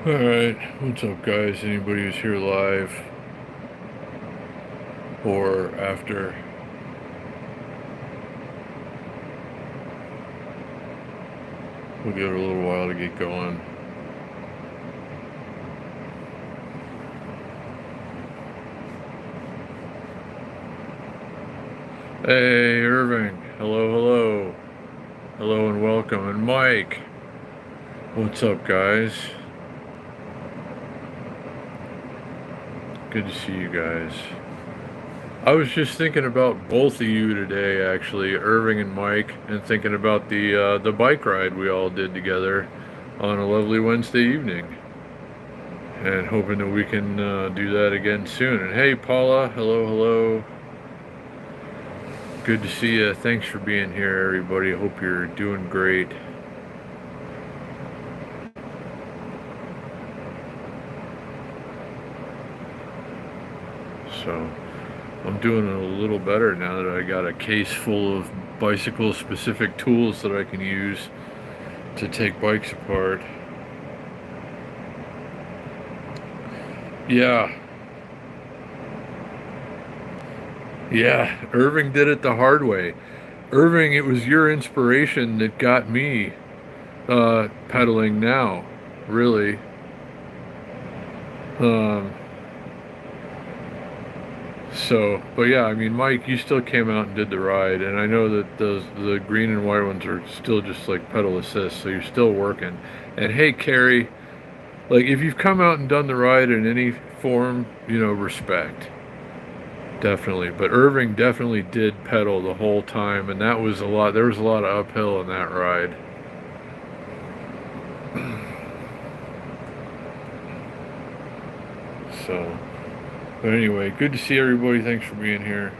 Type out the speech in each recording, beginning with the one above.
Alright, what's up guys? Anybody who's here live or after? We'll give it a little while to get going. Hey Irving, hello. Hello and welcome. And Mike, what's up guys? Good to see you guys. I was just thinking about both of you today, actually, Irving and Mike, and thinking about the bike ride we all did together on a lovely Wednesday evening, and hoping that we can do that again soon. And hey, Paula, hello. Good to see you. Thanks for being here, everybody. Hope you're doing great. So, I'm doing a little better now that I got a case full of bicycle-specific tools that I can use to take bikes apart. Yeah. Yeah, Irving did it the hard way. Irving, it was your inspiration that got me pedaling now, really. Um, but yeah, I mean, Mike, you still came out and did the ride, and I know that the green and white ones are still just like pedal assist, so you're still working. And hey, Carrie, like if you've come out and done the ride in any form, respect. Definitely. But Irving definitely did pedal the whole time, and that was a lot. There was a lot of uphill in that ride. So, but anyway, good to see everybody. Thanks for being here.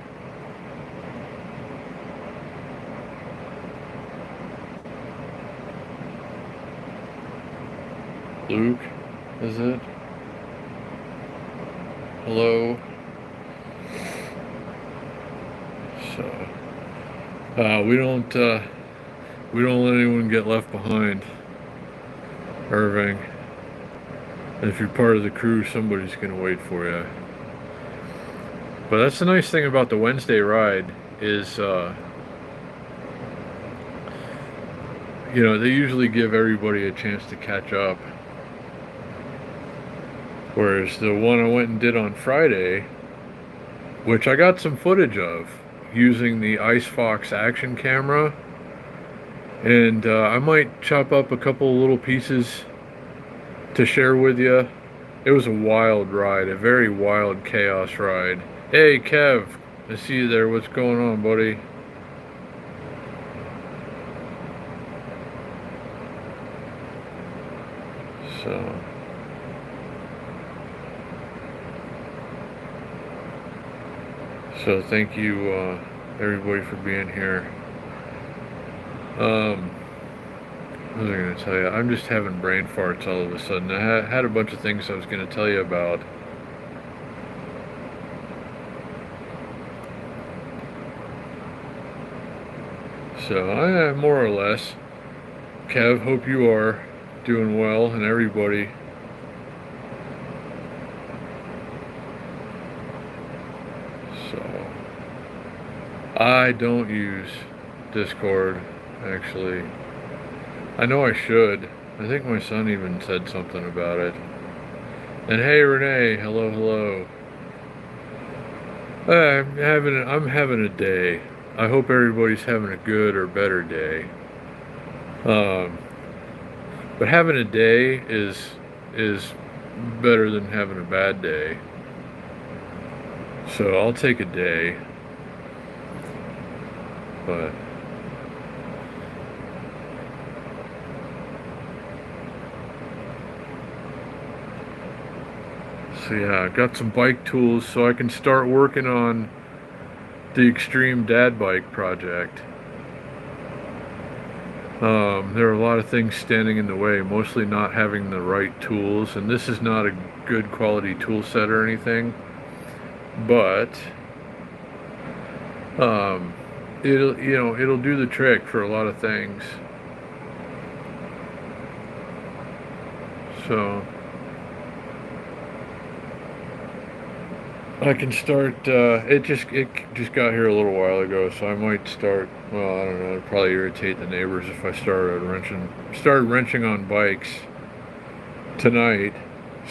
Luke, is it? Hello. So, we don't let anyone get left behind, Irving. And if you're part of the crew, somebody's gonna wait for you. But that's the nice thing about the Wednesday ride is, they usually give everybody a chance to catch up. Whereas the one I went and did on Friday, which I got some footage of using the IceFox action camera, and I might chop up a couple little pieces to share with you. It was a wild ride, a very wild chaos ride. Hey, Kev, I see you there. What's going on, buddy? So, thank you, everybody, for being here. What was I going to tell you? I'm just having brain farts all of a sudden. I had a bunch of things I was going to tell you about. So, I more or less. Kev, hope you are doing well, and everybody. So, I don't use Discord, actually. I know I should. I think my son even said something about it. And hey, Renee, hello. I'm having a day. I hope everybody's having a good or better day. But having a day is better than having a bad day. So I'll take a day. But so yeah, I got some bike tools so I can start working on the Extreme Dad Bike project. There are a lot of things standing in the way, mostly not having the right tools, and this is not a good quality tool set or anything, but it'll do the trick for a lot of things. So I can start. It just got here a little while ago, so I might start. Well, I don't know. It'd probably irritate the neighbors if I started wrenching on bikes tonight.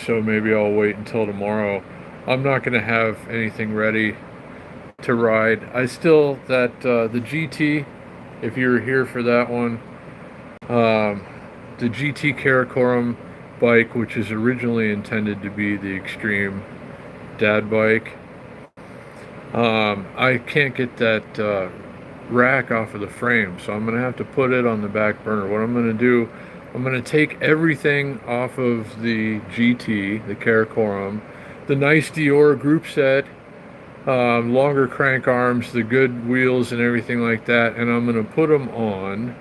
So maybe I'll wait until tomorrow. I'm not gonna have anything ready to ride. I still that the GT. If you were here for that one, um, the GT Karakoram bike, which is originally intended to be the extreme dad bike. I can't get that rack off of the frame, so I'm gonna have to put it on the back burner. What I'm gonna do, I'm gonna take everything off of the GT, the Karakoram, the nice Dior group set, longer crank arms, the good wheels, and everything like that, and I'm gonna put them on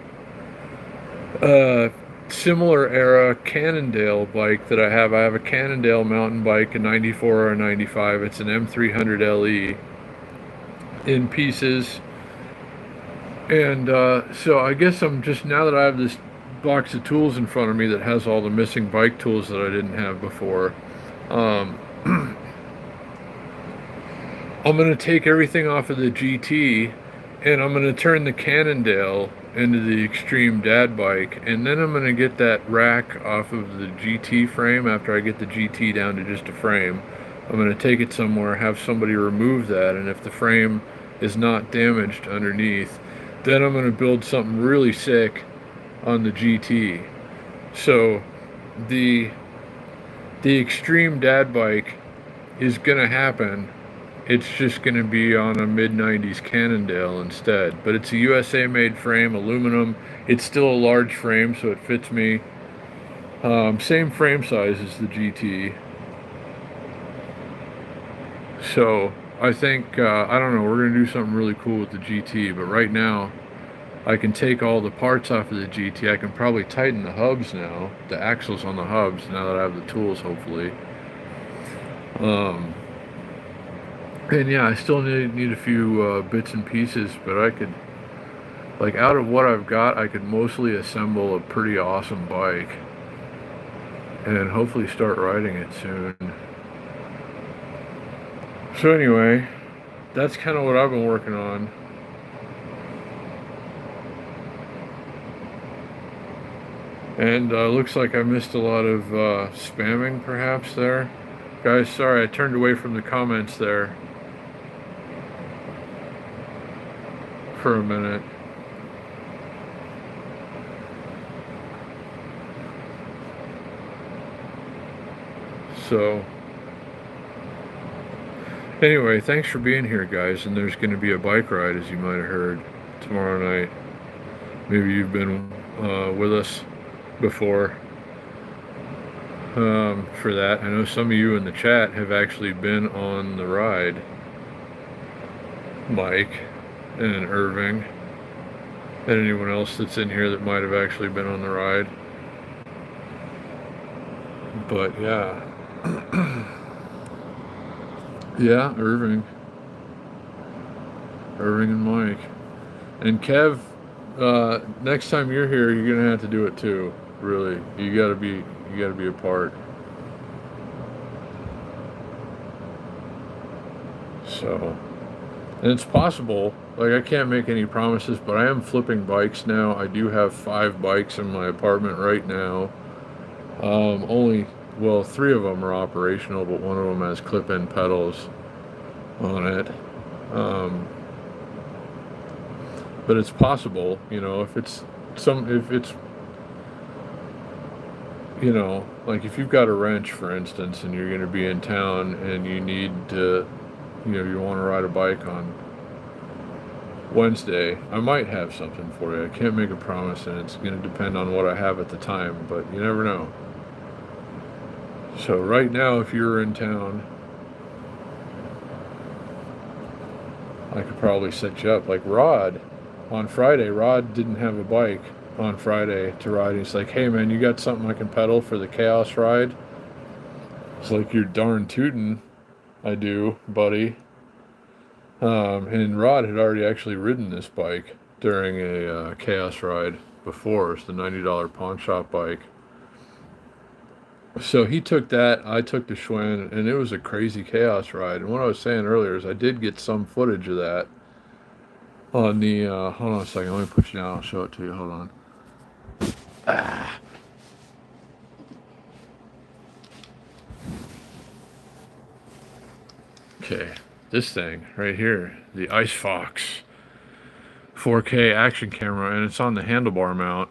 a similar era Cannondale bike that I have. I have a Cannondale mountain bike, a 94 or a 95. It's an M300 LE in pieces. And so I guess I'm just, now that I have this box of tools in front of me that has all the missing bike tools that I didn't have before, um, I'm going to take everything off of the GT and I'm going to turn the Cannondale into the Extreme Dad bike, and then I'm going to get that rack off of the GT frame after I get the GT down to just a frame. I'm going to take it somewhere, have somebody remove that, and if the frame is not damaged underneath, then I'm going to build something really sick on the GT. So the Extreme Dad bike is going to happen. It's just going to be on a mid-90s Cannondale instead. But it's a USA made frame, aluminum. It's still a large frame, so it fits me. Same frame size as the GT. So I think, I don't know, we're going to do something really cool with the GT. But right now, I can take all the parts off of the GT. I can probably tighten the hubs now, the axles on the hubs, now that I have the tools, hopefully. And yeah, I still need a few bits and pieces, but I could, like, out of what I've got, I could mostly assemble a pretty awesome bike and hopefully start riding it soon. So anyway, that's kind of what I've been working on. And looks like I missed a lot of spamming perhaps there. Guys, sorry, I turned away from the comments there for a minute. So anyway, thanks for being here, guys. And there's going to be a bike ride, as you might have heard, tomorrow night. Maybe you've been with us before for that. I know some of you in the chat have actually been on the ride. Mike and Irving and anyone else that's in here that might have actually been on the ride. But yeah. Yeah, Irving and Mike. And Kev, next time you're here, you're gonna have to do it too. Really, you gotta be a part. So, and it's possible. Like, I can't make any promises, but I am flipping bikes now. I do have 5 bikes in my apartment right now. Only, well, 3 of them are operational, but one of them has clip-in pedals on it. But it's possible, you know, if it's, you know, like if you've got a wrench, for instance, and you're going to be in town and you need to, you know, you want to ride a bike on Wednesday, I might have something for you. I can't make a promise, and it's going to depend on what I have at the time, but you never know. So right now, if you're in town, I could probably set you up. Like Rod, on Friday, Rod didn't have a bike on Friday to ride. He's like, hey man, you got something I can pedal for the Chaos ride? It's like, you're darn tootin'. I do, buddy. And Rod had already actually ridden this bike during a Chaos ride before. It's the $90 pawn shop bike. So he took that, I took the Schwinn, and it was a crazy chaos ride. And what I was saying earlier is I did get some footage of that on the, hold on a second, let me put you down, I'll show it to you, hold on. Okay, this thing right here, the Ice Fox 4K action camera, and it's on the handlebar mount.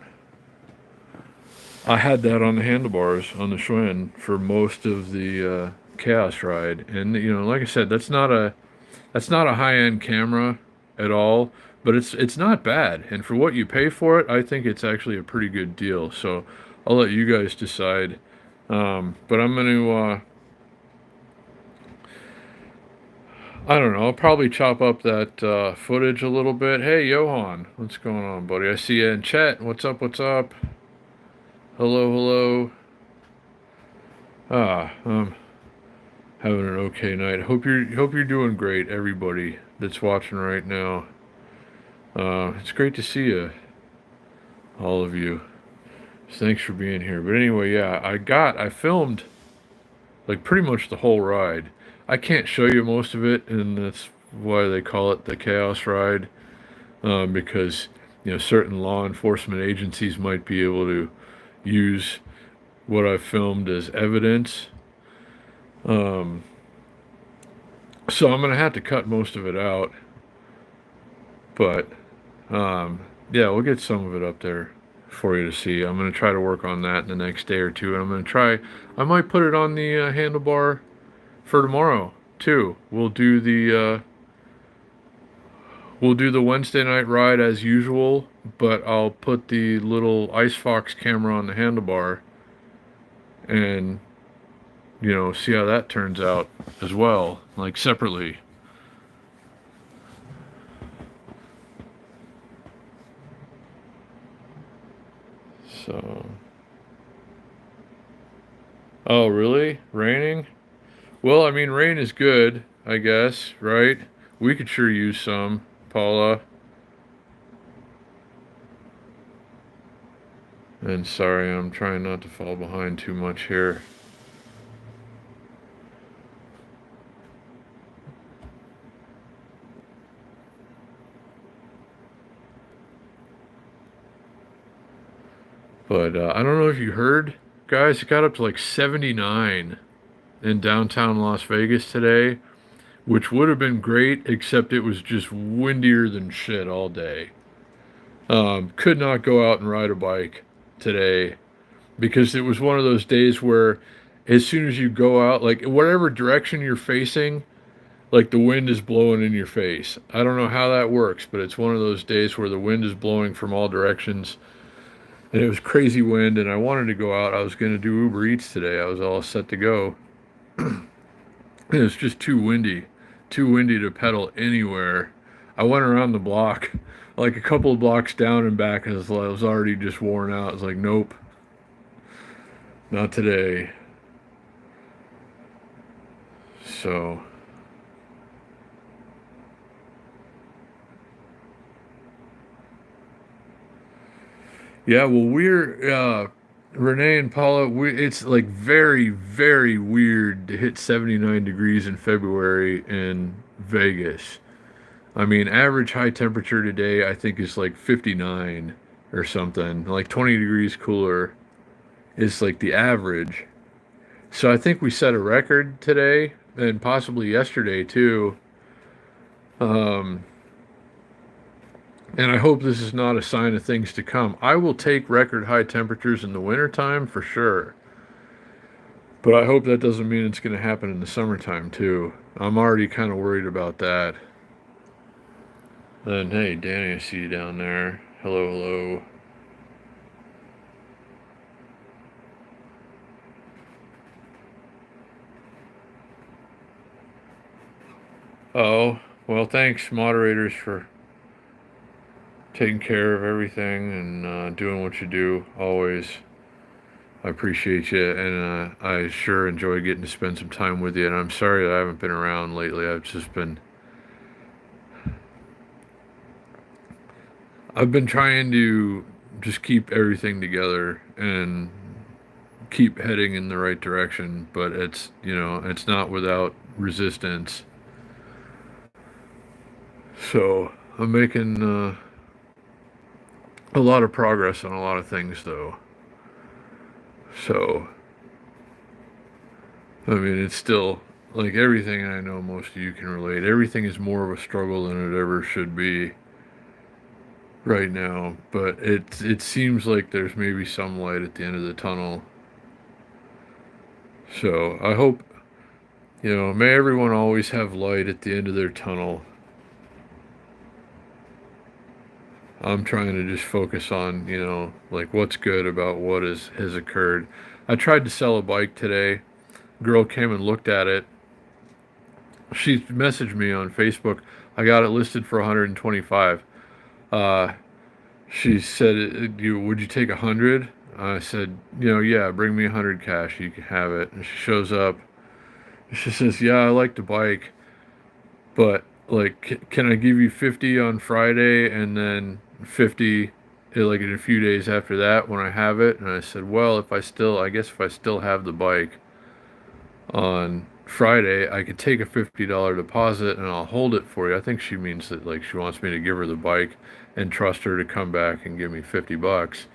I had that on the handlebars on the Schwinn for most of the chaos ride, and like I said, that's not a high-end camera at all, but it's not bad, and for what you pay for it, I think it's actually a pretty good deal. So I'll let you guys decide. But I'm gonna I don't know, I'll probably chop up that footage a little bit. Hey, Johan, what's going on, buddy? I see you in chat. What's up? What's up? Hello, hello. I'm having an okay night. Hope you're doing great, everybody that's watching right now. It's great to see you, all of you. So thanks for being here. But anyway, yeah, I filmed like pretty much the whole ride. I can't show you most of it, and that's why they call it the Chaos Ride, because certain law enforcement agencies might be able to use what I filmed as evidence. Um, so I'm gonna have to cut most of it out, but yeah, we'll get some of it up there for you to see. I'm gonna try to work on that in the next day or two, and I'm gonna try. I might put it on the handlebar for tomorrow too. We'll do the Wednesday night ride as usual, but I'll put the little Ice Fox camera on the handlebar and see how that turns out as well, like separately. So, oh, really? Raining? Well, I mean, rain is good, I guess, right? We could sure use some, Paula. And sorry, I'm trying not to fall behind too much here. But I don't know if you heard, guys, it got up to like 79 in downtown Las Vegas today, which would have been great, except it was just windier than shit all day. Could not go out and ride a bike today because it was one of those days where as soon as you go out, like whatever direction you're facing, like the wind is blowing in your face. I don't know how that works, but it's one of those days where the wind is blowing from all directions. And it was crazy wind, and I wanted to go out. I was going to do Uber Eats today. I was all set to go. It was just too windy to pedal anywhere. I went around the block, like a couple of blocks down and back, and I was already just worn out. I was like, nope, not today. So, yeah, well, Renee and Paula, it's like very, very weird to hit 79 degrees in February in Vegas. I mean, average high temperature today, I think, is like 59 or something. Like 20 degrees cooler is like the average. So I think we set a record today and possibly yesterday too. Um, and I hope this is not a sign of things to come. I will take record high temperatures in the wintertime for sure. But I hope that doesn't mean it's going to happen in the summertime too. I'm already kind of worried about that. And hey, Danny, I see you down there. Hello, hello. Oh, well, thanks, moderators, for taking care of everything and doing what you do always. I appreciate you, and I sure enjoy getting to spend some time with you. And I'm sorry that I haven't been around lately. I've been trying to just keep everything together and keep heading in the right direction, but it's, you know, it's not without resistance. So I'm making a lot of progress on a lot of things, though. So, I mean, it's still like everything, and I know most of you can relate. Everything is more of a struggle than it ever should be right now, but it seems like there's maybe some light at the end of the tunnel. So I hope, you know, may everyone always have light at the end of their tunnel. I'm trying to just focus on, you know, like what's good about what has occurred. I tried to sell a bike today. Girl came and looked at it. She messaged me on Facebook. I got it listed for 125. Uh, she said, "You would you take 100?" I said, "You know, yeah, bring me 100 cash. You can have it." And she shows up. She says, "Yeah, I like the bike, but like, can I give you 50 on Friday and then 50 like in a few days after that when I have it?" And I said, "Well, I guess if I still have the bike on Friday, I could take a $50 deposit and I'll hold it for you." I think she means that like she wants me to give her the bike and trust her to come back and give me $50.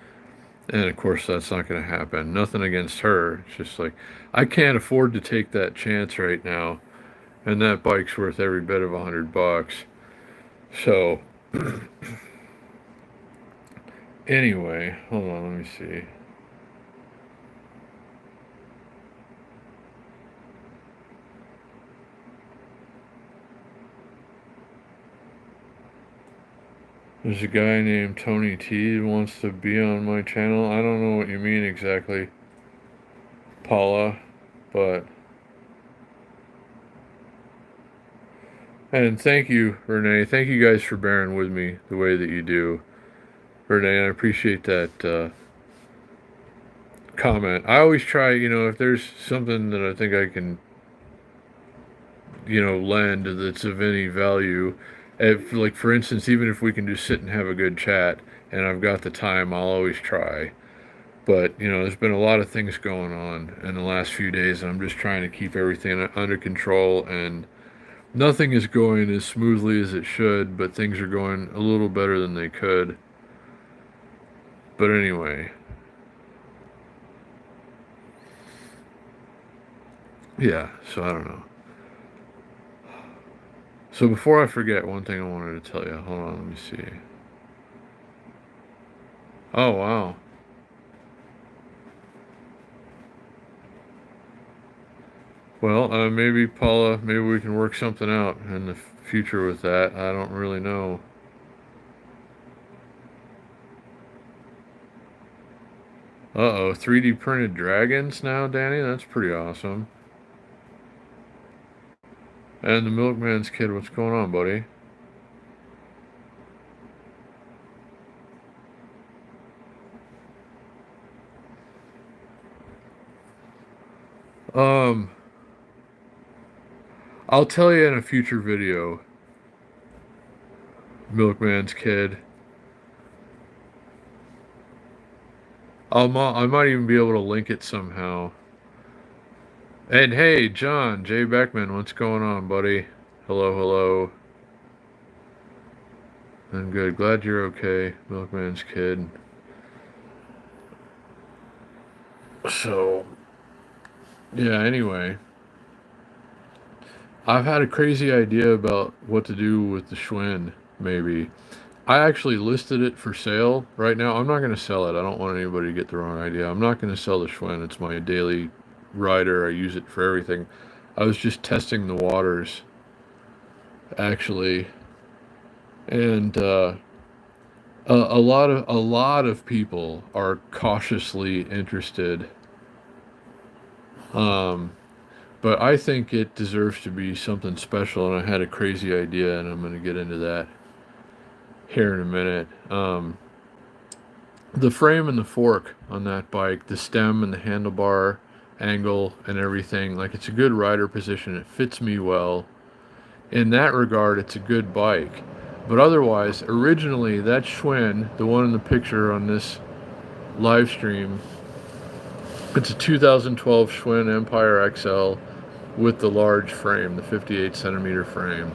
And of course that's not going to happen. Nothing against her. It's just like I can't afford to take that chance right now. And that bike's worth every bit of $100. So anyway, hold on, let me see. There's a guy named Tony T who wants to be on my channel. I don't know what you mean exactly, Paula, but... And thank you, Renee. Thank you guys for bearing with me the way that you do. Renee, I appreciate that comment. I always try, you know, if there's something that I think I can, you know, lend that's of any value, if, like, for instance, even if we can just sit and have a good chat and I've got the time, I'll always try. But, you know, there's been a lot of things going on in the last few days, and I'm just trying to keep everything under control, and nothing is going as smoothly as it should, but things are going a little better than they could. But anyway, yeah, so I don't know. So before I forget, one thing I wanted to tell you. Hold on, let me see. Oh, wow. Well, maybe, Paula, maybe we can work something out in the future with that. I don't really know. Uh-oh, 3D printed dragons now, Danny? That's pretty awesome. And the Milkman's Kid, what's going on, buddy? Um, I'll tell you in a future video, Milkman's Kid. I might even be able to link it somehow. And hey, John, Jay Beckman, what's going on, buddy? Hello, hello. I'm good. Glad you're okay, Milkman's Kid. So, yeah, anyway. I've had a crazy idea about what to do with the Schwinn, maybe. I actually listed it for sale right now. I'm not going to sell it. I don't want anybody to get the wrong idea. I'm not going to sell the Schwinn. It's my daily rider. I use it for everything. I was just testing the waters, actually. And a lot of people are cautiously interested. But I think it deserves to be something special, and I had a crazy idea, and I'm going to get into that here in a minute. The frame and the fork on that bike, the stem and the handlebar angle and everything, like it's a good rider position. It fits me well. In that regard, it's a good bike. But otherwise, originally that Schwinn, the one in the picture on this live stream, It's a 2012 Schwinn Empire XL with the large frame, the 58 centimeter frame.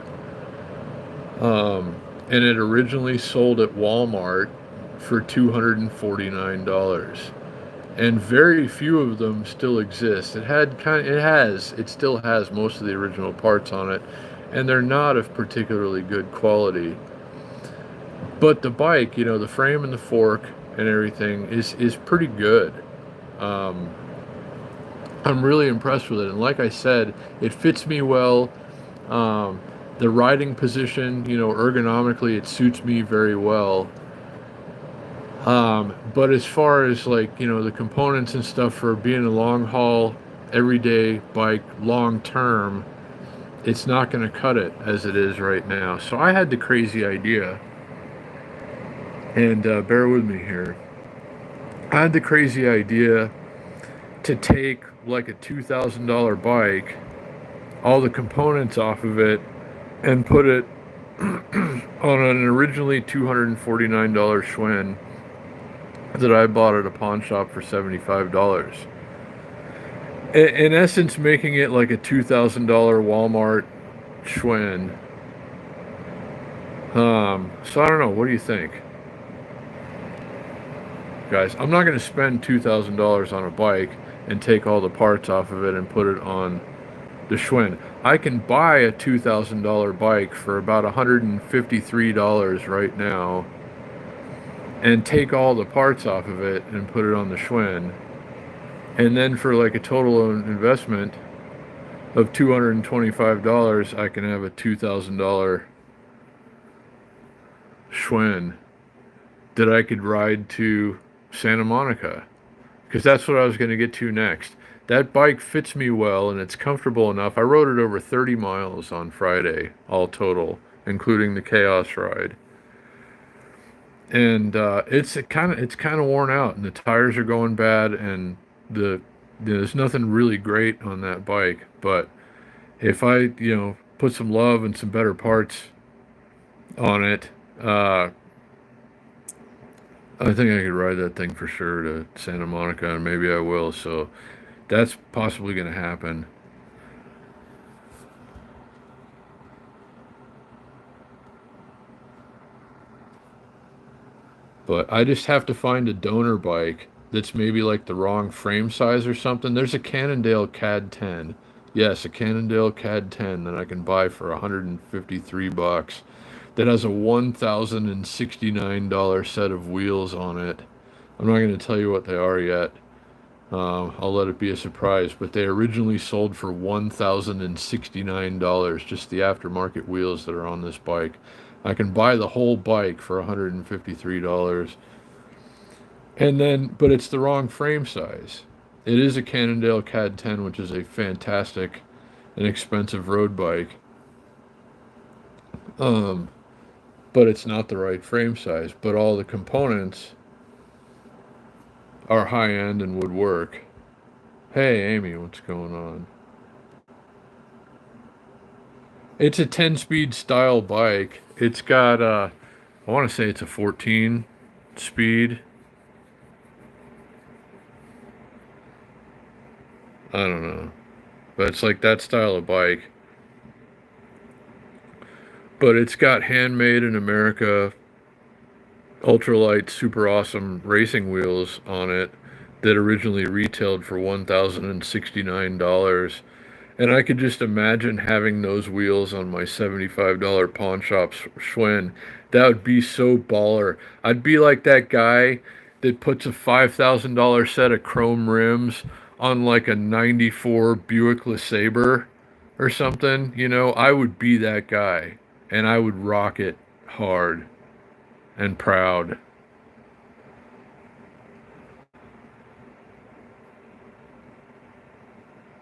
And it originally sold at Walmart for $249. And very few of them still exist. It still has most of the original parts on it, and they're not of particularly good quality. But the bike, the frame and the fork and everything is pretty good. Um, I'm really impressed with it, and like I said, it fits me well. Um, the riding position, ergonomically, it suits me very well. But as far as like, the components and stuff for being a long haul, everyday bike, long term, it's not going to cut it as it is right now. So I had the crazy idea, and bear with me here. I had the crazy idea to take like a $2,000 bike, all the components off of it, and put it on an originally $249 Schwinn that I bought at a pawn shop for $75. In essence, making it like a $2,000 Walmart Schwinn. So I don't know. What do you think, guys? I'm not going to spend $2,000 on a bike and take all the parts off of it and put it on the Schwinn. I can buy a $2,000 bike for about $153 right now and take all the parts off of it and put it on the Schwinn. And then for like a total investment of $225, I can have a $2,000 Schwinn that I could ride to Santa Monica, because that's what I was going to get to next. That bike fits me well and it's comfortable enough. I rode it over 30 miles on Friday, all total, including the chaos ride. And it's kind of worn out, and the tires are going bad, and there's nothing really great on that bike. But if I put some love and some better parts on it, I think I could ride that thing for sure to Santa Monica, and maybe I will. So that's possibly going to happen. But I just have to find a donor bike that's maybe like the wrong frame size or something. There's a Cannondale CAD 10. Yes, a Cannondale CAD 10 that I can buy for $153 that has a $1,069 set of wheels on it. I'm not going to tell you what they are yet. I'll let it be a surprise, but they originally sold for $1,069, just the aftermarket wheels that are on this bike. I can buy the whole bike for $153. And then, but it's the wrong frame size. It is a Cannondale CAD 10, which is a fantastic and expensive road bike. Um, but it's not the right frame size. But all the components are high end and would work. Hey, Amy, what's going on? It's a 10-speed style bike. It's got, I want to say it's a 14 speed. I don't know. But it's like that style of bike. But it's got handmade in America, ultralight, super awesome racing wheels on it that originally retailed for $1,069. And I could just imagine having those wheels on my $75 pawn shop Schwinn. That would be so baller. I'd be like that guy that puts a $5,000 set of chrome rims on like a 94 Buick LeSabre or something. I would be that guy. And I would rock it hard and proud.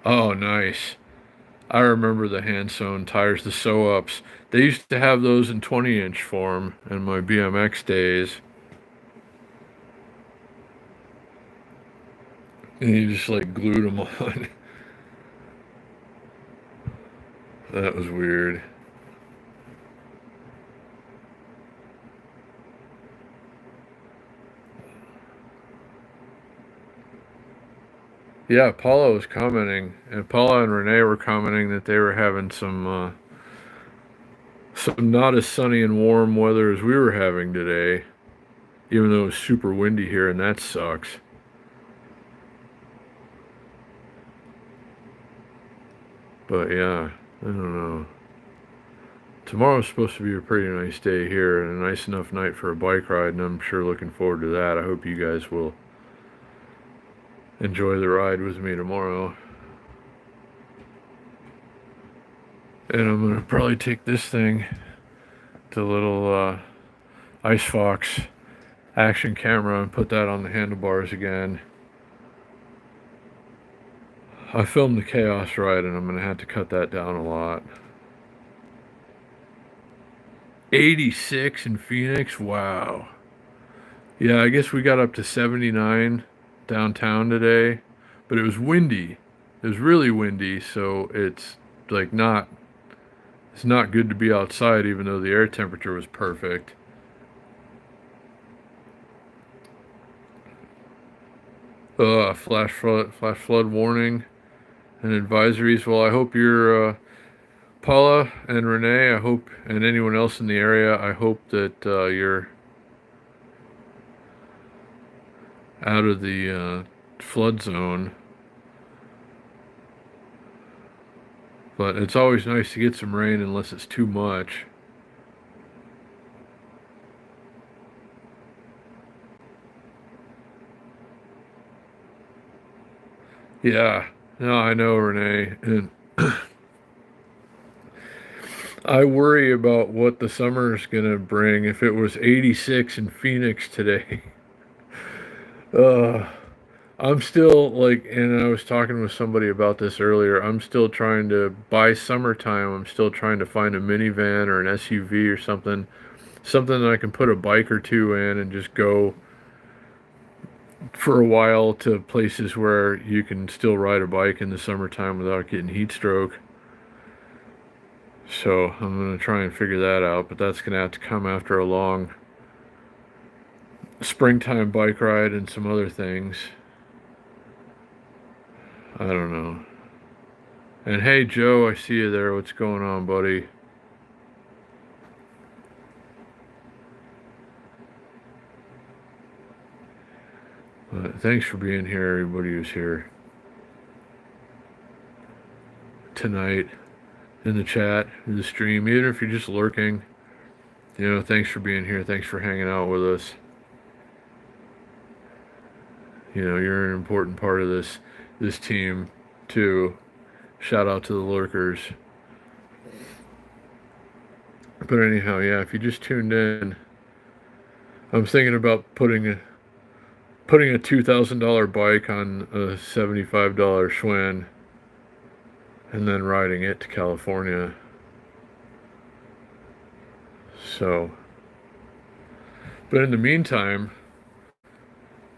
Oh, nice. I remember the hand sewn tires, the sew ups. They used to have those in 20-inch form in my BMX days. And you just like glued them on. That was weird. Yeah, Paula was commenting, and Paula and Renee were commenting that they were having some not as sunny and warm weather as we were having today, even though it was super windy here, and that sucks. But yeah, I don't know. Tomorrow's supposed to be a pretty nice day here and a nice enough night for a bike ride, and I'm sure looking forward to that. I hope you guys will enjoy the ride with me tomorrow. And I'm gonna probably take this thing, the little Ice Fox action camera, and put that on the handlebars again. I filmed the chaos ride and I'm gonna have to cut that down a lot. 86 in Phoenix, wow. Yeah, I guess we got up to 79 downtown today, but it was windy. It was really windy, so it's like not it's not good to be outside even though the air temperature was perfect. Flash flood warning and advisories. Well, I hope you're Paula and Renee, I hope, and anyone else in the area, I hope that you're out of the flood zone. But it's always nice to get some rain unless it's too much. Yeah, no, I know, Renee. And I worry about what the summer is going to bring. If it was 86 in Phoenix today, uh, I'm still like, and I was talking with somebody about this earlier. I'm still trying to, by summertime, I'm still trying to find a minivan or an SUV or something that I can put a bike or two in and just go for a while to places where you can still ride a bike in the summertime without getting heat stroke. So I'm going to try and figure that out, but that's going to have to come after a long springtime bike ride and some other things. I don't know. And hey, Joe, I see you there. What's going on, buddy? Thanks for being here, everybody who's here tonight in the chat, in the stream, even if you're just lurking. You know, thanks for being here. Thanks for hanging out with us. You know, you're an important part of this team too. Shout out to the lurkers. But anyhow, yeah, if you just tuned in, I'm thinking about putting a $2,000 bike on a $75 Schwinn and then riding it to California. So, but in the meantime,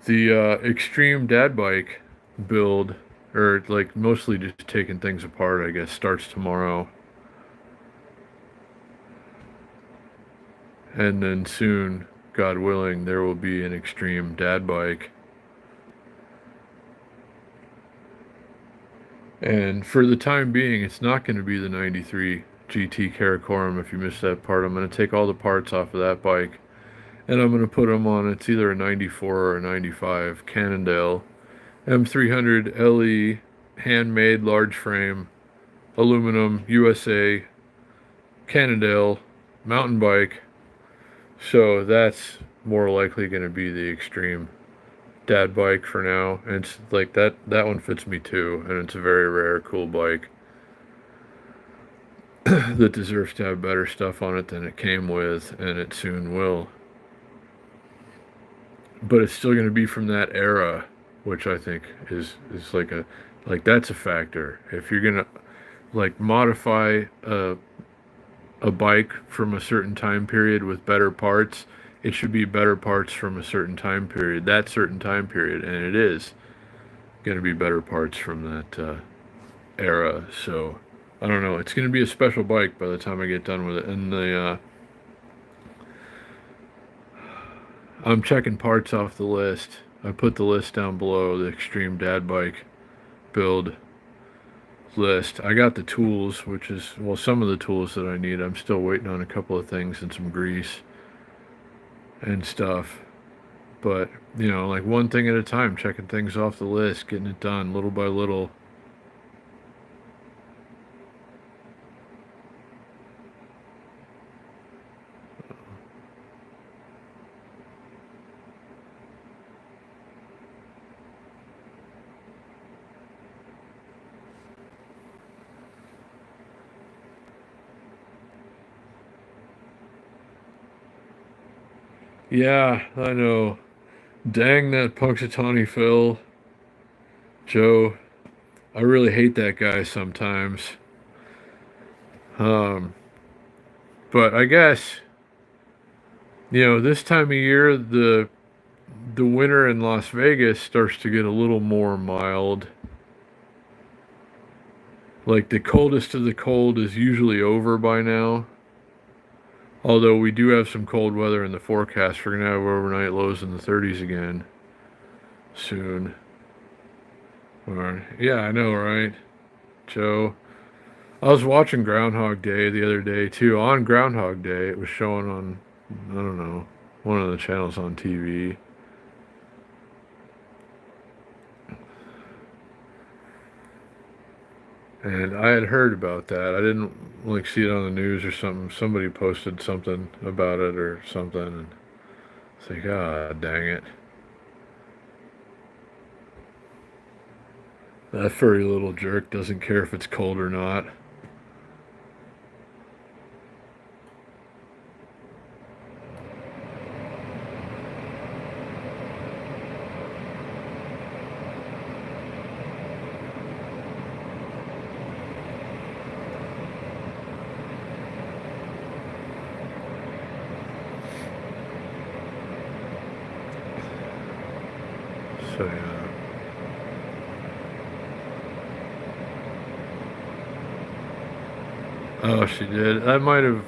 the extreme dad bike build, or like mostly just taking things apart, I guess, starts tomorrow. And then soon, God willing, there will be an extreme dad bike. And for the time being, it's not going to be the 93 GT Karakoram. If you missed that part, I'm going to take all the parts off of that bike and I'm going to put them on, it's either a 94 or a 95 Cannondale M300 LE, handmade, large frame, aluminum, USA, Cannondale, mountain bike. So that's more likely going to be the extreme dad bike for now. And it's like that one fits me too, and it's a very rare, cool bike that deserves to have better stuff on it than it came with, and it soon will. But it's still going to be from that era, which I think is like that's a factor. If you're gonna like modify a bike from a certain time period with better parts, it should be better parts from a certain time period, that certain time period, and it is going to be better parts from that era. So I don't know. It's going to be a special bike by the time I get done with it. And I'm checking parts off the list. I put the list down below, the extreme dad bike. build list. I got the tools, which is, well, some of the tools that I need. I'm still waiting on a couple of things and some grease and stuff. But, you know, like one thing at a time, checking things off the list, getting it done little by little. Yeah, I know. Dang that Punxsutawney Phil. Joe, I really hate that guy sometimes. Um, but I guess, you know, this time of year, the winter in Las Vegas starts to get a little more mild. Like the coldest of the cold is usually over by now. Although we do have some cold weather in the forecast. We're going to have overnight lows in the 30s again soon. Or, yeah, I know, right? Joe. I was watching Groundhog Day the other day too. On Groundhog Day, it was showing on, I don't know, one of the channels on TV. And I had heard about that. I didn't like see it on the news or something. Somebody posted something about it or something, and it's like, ah, dang it. That furry little jerk doesn't care if it's cold or not. So yeah. Oh, she did. That might have.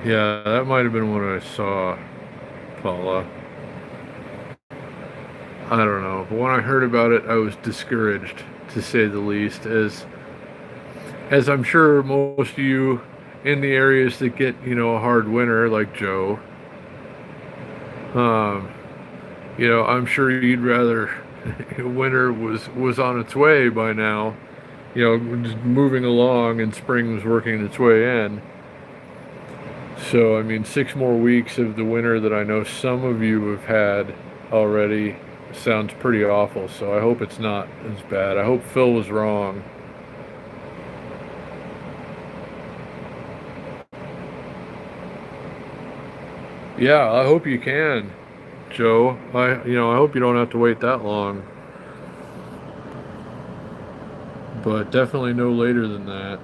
Yeah, that might have been what I saw, Paula. I don't know. But when I heard about it, I was discouraged, to say the least. As I'm sure most of you in the areas that get, you know, a hard winter, like Joe, um, you know, I'm sure you'd rather winter was on its way by now. You know, just moving along, and spring was working its way in. So, I mean, 6 more weeks of the winter that I know some of you have had already sounds pretty awful. So I hope it's not as bad. I hope Phil was wrong. Yeah, I hope you can, Joe. I hope you don't have to wait that long. But definitely no later than that.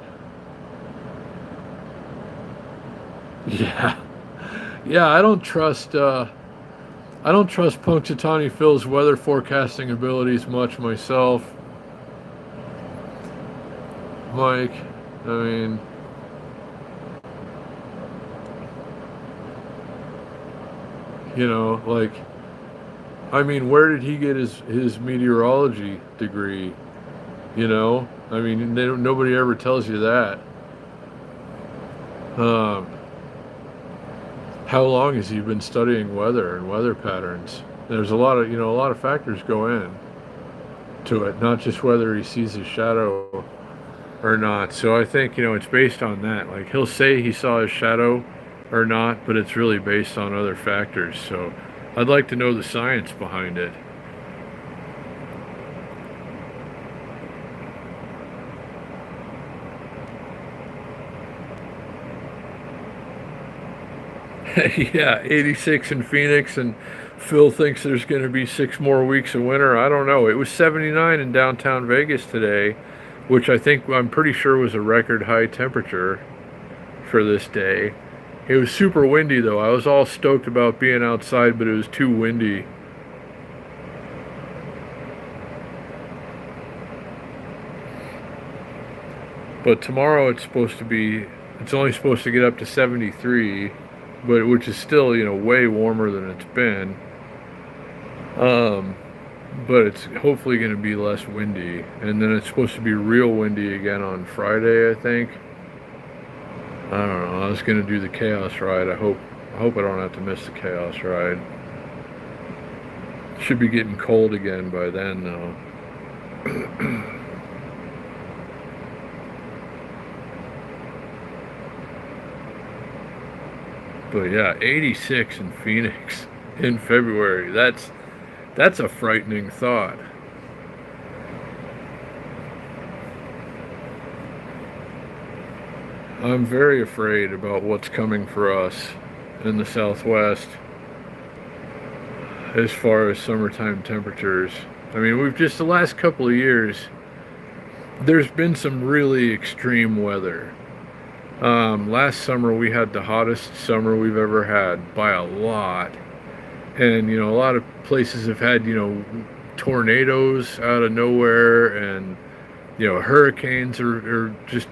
Yeah. Yeah, I don't trust Punxsutawney Phil's weather forecasting abilities much myself, Mike. I mean, you know, like, I mean, where did he get his meteorology degree? You know, I mean, nobody ever tells you that. Um, how long has he been studying weather and weather patterns? There's a lot of, you know, a lot of factors go in to it, not just whether he sees his shadow or not. So I think, you know, it's based on that. Like, he'll say he saw his shadow or not, but it's really based on other factors. So I'd like to know the science behind it. Yeah, 86 in Phoenix, and Phil thinks there's going to be 6 more weeks of winter. I don't know. It was 79 in downtown Vegas today, which I'm pretty sure was a record high temperature for this day. It was super windy though. I was all stoked about being outside, but it was too windy. But tomorrow it's only supposed to get up to 73, which is still, you know, way warmer than it's been. Um, but it's hopefully going to be less windy. And then it's supposed to be real windy again on Friday, I think. I don't know. I was going to do the Chaos ride. I hope I don't have to miss the Chaos ride. Should be getting cold again by then, though. But yeah, 86 in Phoenix in February. That's a frightening thought. I'm very afraid about what's coming for us in the Southwest as far as summertime temperatures. I mean, we've just the last couple of years, there's been some really extreme weather. Last summer we had the hottest summer we've ever had by a lot. And, a lot of places have had, tornadoes out of nowhere, and, hurricanes are just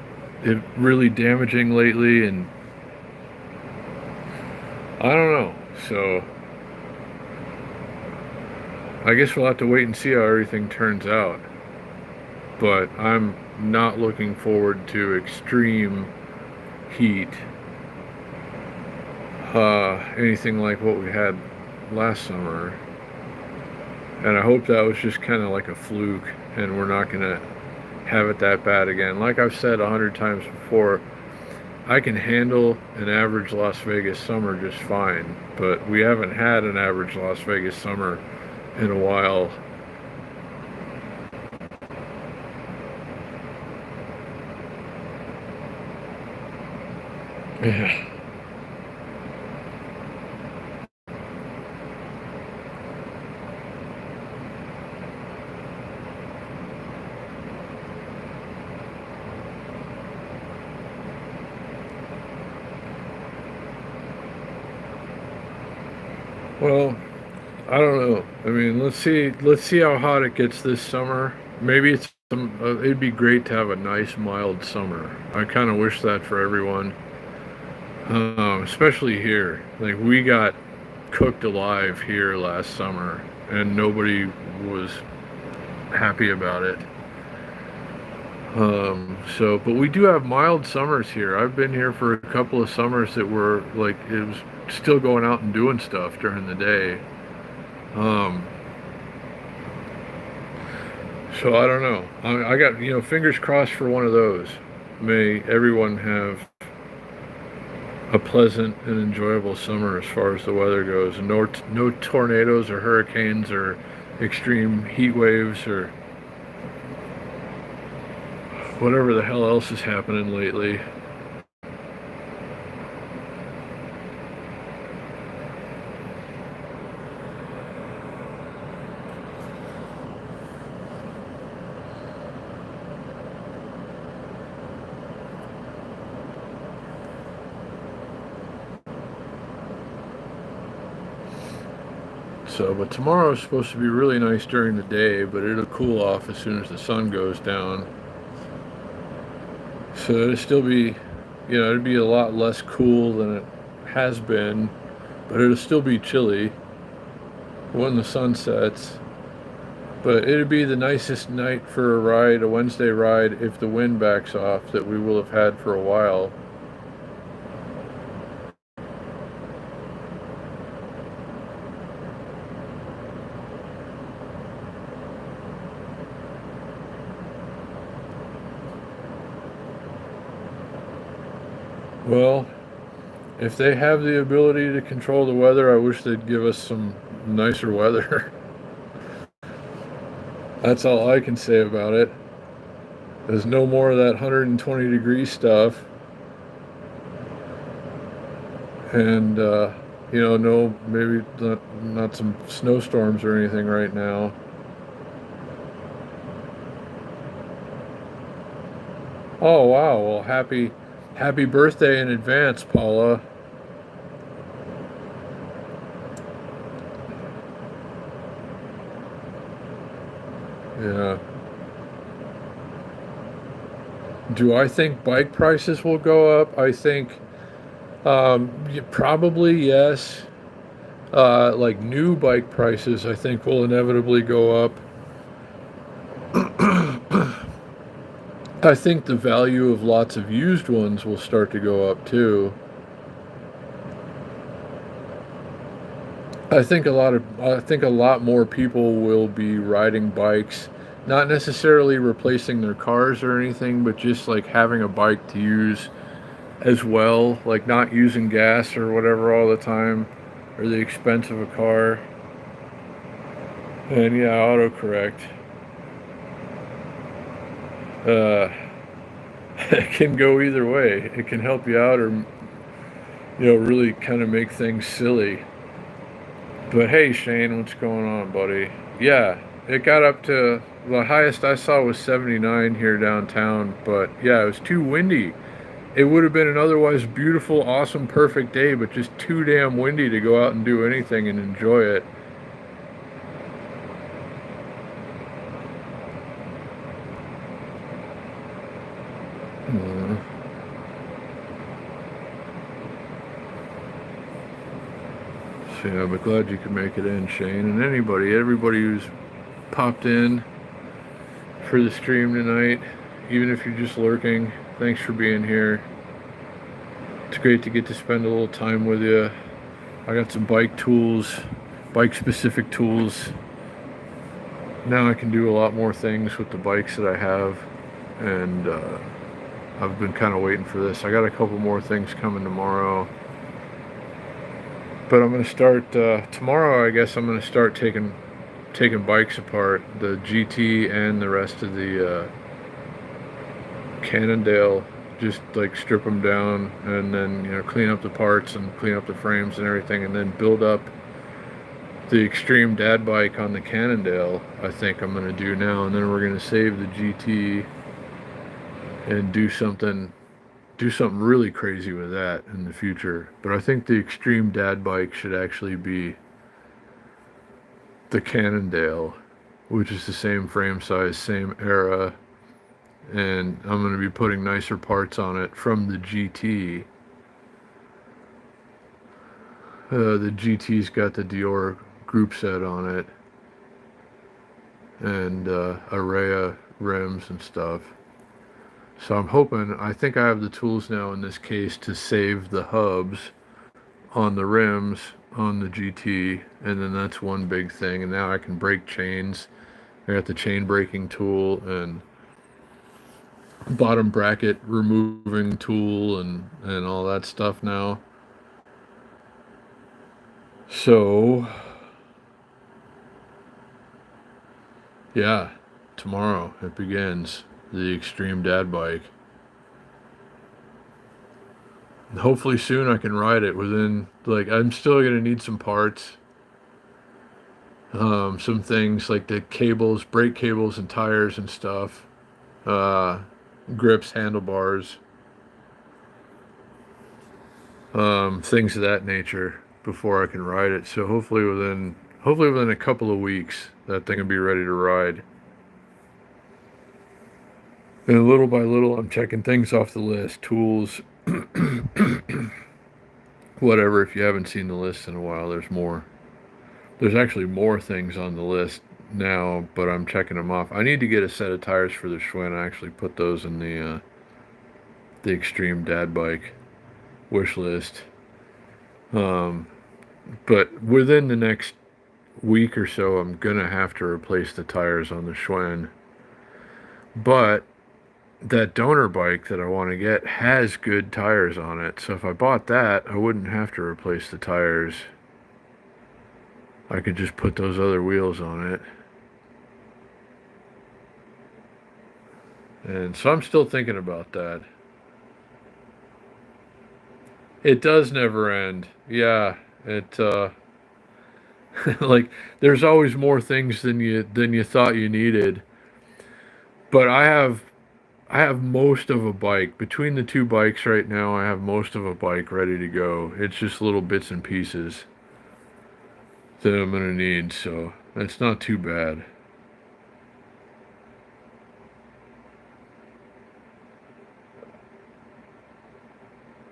really damaging lately. And I don't know. So I guess we'll have to wait and see how everything turns out. But I'm not looking forward to extreme heat, anything like what we had last summer. And I hope that was just kind of like a fluke and we're not going to have it that bad again. Like I've said 100 times before, I can handle an average Las Vegas summer just fine, but we haven't had an average Las Vegas summer in a while. Yeah. Well, I don't know. I mean, let's see how hot it gets this summer. Maybe it'd be great to have a nice mild summer. I kind of wish that for everyone, especially here. Like we got cooked alive here last summer, and nobody was happy about it. But we do have mild summers here. I've been here for a couple of summers that were like it was still going out and doing stuff during the day. Um, so I don't know. I got fingers crossed for one of those. May everyone have a pleasant and enjoyable summer as far as the weather goes. No tornadoes or hurricanes or extreme heat waves or whatever the hell else is happening lately. So, but tomorrow is supposed to be really nice during the day, but it'll cool off as soon as the sun goes down. So it'll still be, it'd be a lot less cool than it has been, but it'll still be chilly when the sun sets. But it'd be the nicest night for a ride, a Wednesday ride, if the wind backs off that we will have had for a while. Well, if they have the ability to control the weather, I wish they'd give us some nicer weather. That's all I can say about it. There's no more of that 120-degree stuff. And, no, maybe not some snowstorms or anything right now. Oh, wow. Well, happy birthday in advance, Paula. Yeah. Do I think bike prices will go up? I think probably yes. Like new bike prices, I think will inevitably go up. I think the value of lots of used ones will start to go up too. I think a lot more people will be riding bikes, not necessarily replacing their cars or anything, but just like having a bike to use as well, like not using gas or whatever all the time, or the expense of a car. And yeah, autocorrect. Uh, it can go either way. It can help you out, or really kind of make things silly. But hey, Shane, what's going on, buddy? Yeah, it got up to the highest I saw was 79 here downtown, but yeah, it was too windy. It would have been an otherwise beautiful, awesome, perfect day, but just too damn windy to go out and do anything and enjoy it. Uh, so yeah, but glad you could make it in, Shane, and everybody who's popped in for the stream tonight, even if you're just lurking, thanks for being here. It's great to get to spend a little time with you. I got some bike tools, bike specific tools. Now I can do a lot more things with the bikes that I have, and I've been kind of waiting for this. I got a couple more things coming tomorrow, but I'm going to start tomorrow. I guess I'm going to start taking bikes apart, the GT and the rest of the Cannondale. Just like strip them down and then clean up the parts and clean up the frames and everything, and then build up the Extreme Dad bike on the Cannondale. I think I'm going to do now, and then we're going to save the GT and do something really crazy with that in the future. But I think the Extreme Dad bike should actually be the Cannondale, which is the same frame size, same era, and I'm going to be putting nicer parts on it from the GT. The GT's got the Dior group set on it, and Araya rims and stuff. So I think I have the tools now in this case to save the hubs on the rims on the GT, and then that's one big thing. And now I can break chains. I got the chain breaking tool and bottom bracket removing tool and all that stuff now. So yeah, tomorrow it begins, the Extreme Dad bike. Hopefully soon I can ride it within, like, I'm still gonna need some parts, some things like the cables, brake cables and tires and stuff, uh, grips, handlebars, things of that nature before I can ride it. So hopefully within a couple of weeks that thing will be ready to ride. And little by little I'm checking things off the list, tools, whatever. If you haven't seen the list in a while, there's more. There's actually more things on the list now, but I'm checking them off. I need to get a set of tires for the Schwinn. I actually put those in the Extreme Dad bike wish list. But within the next week or so, I'm gonna have to replace the tires on the Schwinn. But that donor bike that I want to get has good tires on it, so if I bought that, I wouldn't have to replace the tires. I could just put those other wheels on it. And so I'm still thinking about that. It does never end. Yeah, it like there's always more things than you thought you needed. But I have most of a bike. Between the two bikes right now, I have most of a bike ready to go. It's just little bits and pieces that I'm gonna need, so that's not too bad.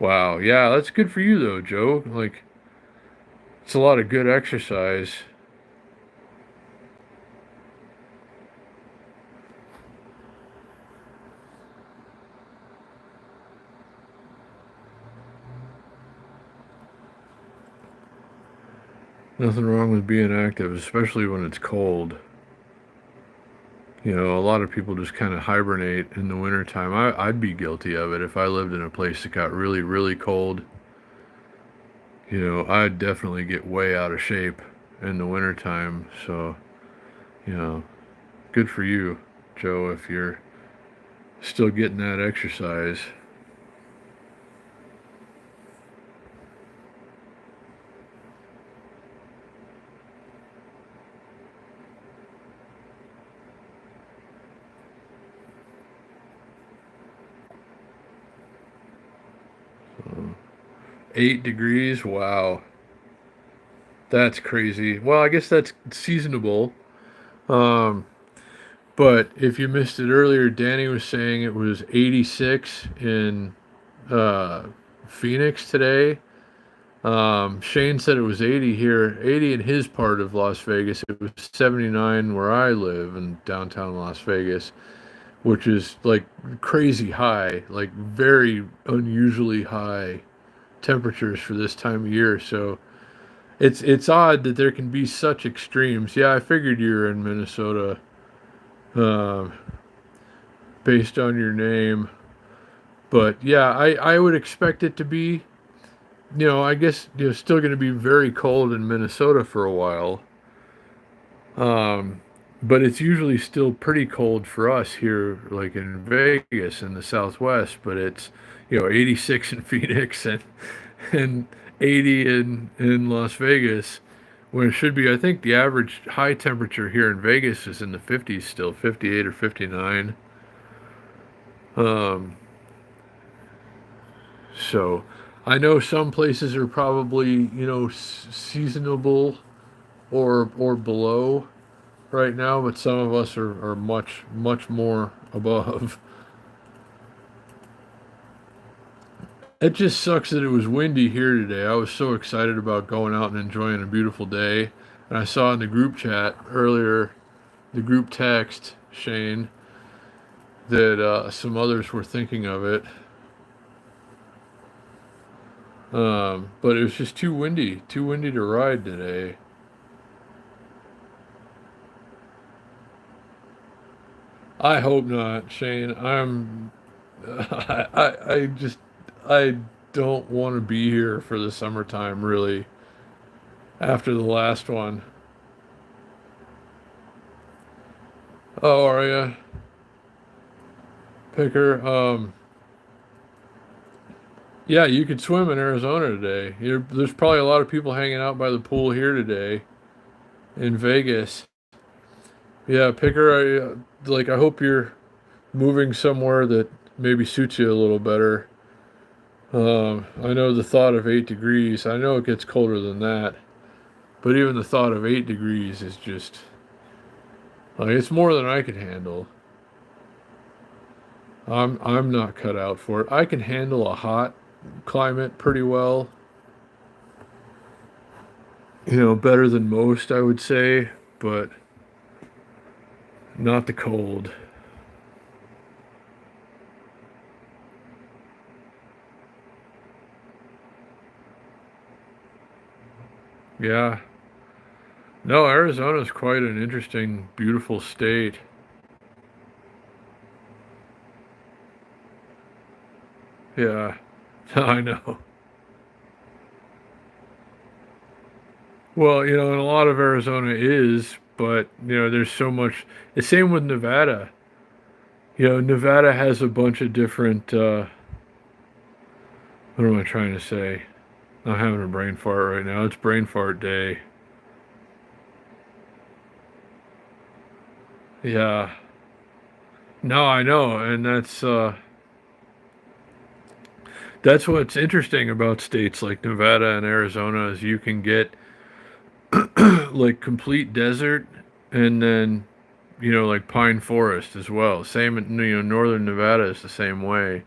Wow, yeah, that's good for you though, Joe. Like, It's a lot of good exercise. Nothing wrong with being active, especially when it's cold. You know, a lot of people just kind of hibernate in the wintertime. I'd be guilty of it if I lived in a place that got really, really cold. You know, I'd definitely get way out of shape in the wintertime. So, you know, good for you, Joe, if you're still getting that exercise. So, 8 degrees, wow. That's crazy. Well, I guess that's seasonable. Um, but if you missed it earlier, Danny was saying it was 86 in uh, Phoenix today. Shane said it was 80 here, 80 in his part of Las Vegas. It was 79 where I live in downtown Las Vegas, which is like crazy high, like very unusually high temperatures for this time of year. So it's odd that there can be such extremes. Yeah, I figured you were in Minnesota, uh, based on your name, but yeah, I would expect it to be. You know, I guess still going to be very cold in Minnesota for a while. Um, but it's usually still pretty cold for us here, like in Vegas in the Southwest. But it's 86 in Phoenix and 80 in Las Vegas, when it should be. I think the average high temperature here in Vegas is in the 50s still, 58 or 59. Um, so I know some places are probably seasonable or below right now, but some of us are much, much more above. It just sucks that it was windy here today. I was so excited about going out and enjoying a beautiful day. And I saw in the group chat earlier, the group text, Shane, that some others were thinking of it. But it was just too windy to ride today. I hope not, Shane. I just, I don't want to be here for the summertime, really, after the last one. Oh, are ya? Picker. Yeah, you could swim in Arizona today. There's probably a lot of people hanging out by the pool here today in Vegas. Yeah, Picker. I hope you're moving somewhere that maybe suits you a little better. I know the thought of 8 degrees. I know it gets colder than that, but even the thought of 8 degrees is just like it's more than I could handle. I'm not cut out for it. I can handle a hot climate pretty well. Better than most, I would say, but not the cold. Yeah. No, Arizona's quite an interesting, beautiful state. Yeah. I know. Well, and a lot of Arizona is, but there's so much. The same with Nevada. Nevada has a bunch of different. What am I trying to say? I'm having a brain fart right now. It's brain fart day. Yeah. No, I know, and that's what's interesting about states like Nevada and Arizona is you can get like complete desert and then like pine forest as well. Same in northern Nevada is the same way.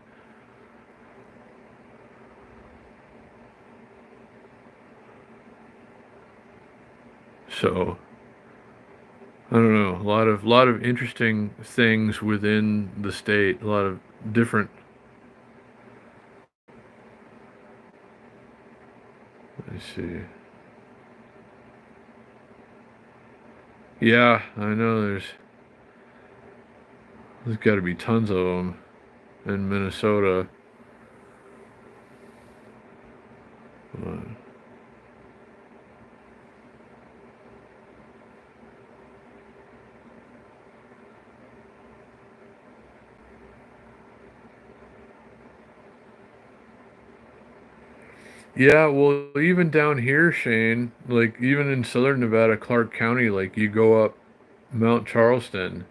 So I don't know, a lot of interesting things within the state, a lot of different. Let me see. Yeah, I know there's got to be tons of them in Minnesota. Uh, Yeah, well, even down here, Shane, like even in southern Nevada, Clark County, like you go up Mount Charleston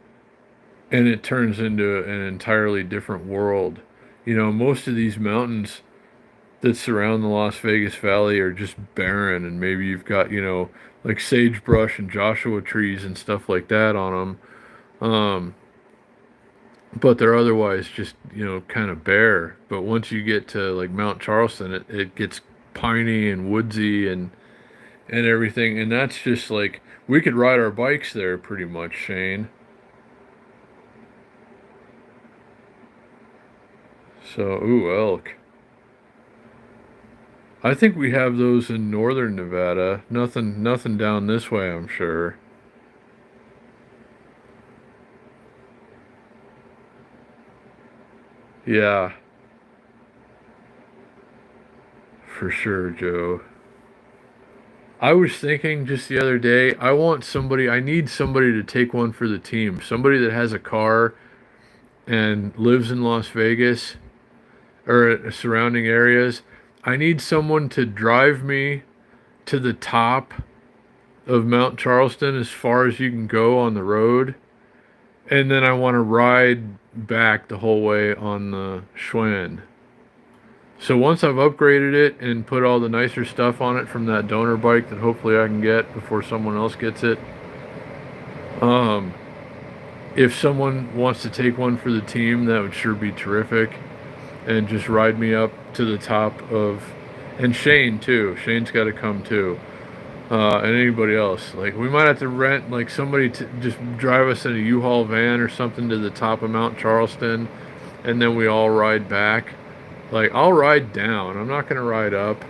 and it turns into an entirely different world. Most of these mountains that surround the Las Vegas Valley are just barren, and maybe you've got, like sagebrush and Joshua trees and stuff like that on them. But they're otherwise just, kind of bare. But once you get to like Mount Charleston, it gets piney and woodsy and everything. And that's just like, we could ride our bikes there pretty much, Shane. So, ooh, elk. I think we have those in northern Nevada. Nothing down this way, I'm sure. Yeah, for sure, Joe. I was thinking just the other day, I need somebody to take one for the team. Somebody that has a car and lives in Las Vegas or surrounding areas. I need someone to drive me to the top of Mount Charleston as far as you can go on the road. And then I want to ride back the whole way on the Schwinn. So once I've upgraded it and put all the nicer stuff on it from that donor bike that hopefully I can get before someone else gets it, um, if someone wants to take one for the team, that would sure be terrific. And just ride me up to the top of, and Shane too. Shane's got to come too, and anybody else. Like we might have to rent like somebody to just drive us in a U-Haul van or something to the top of Mount Charleston, and then we all ride back. Like I'll ride down. I'm not gonna ride up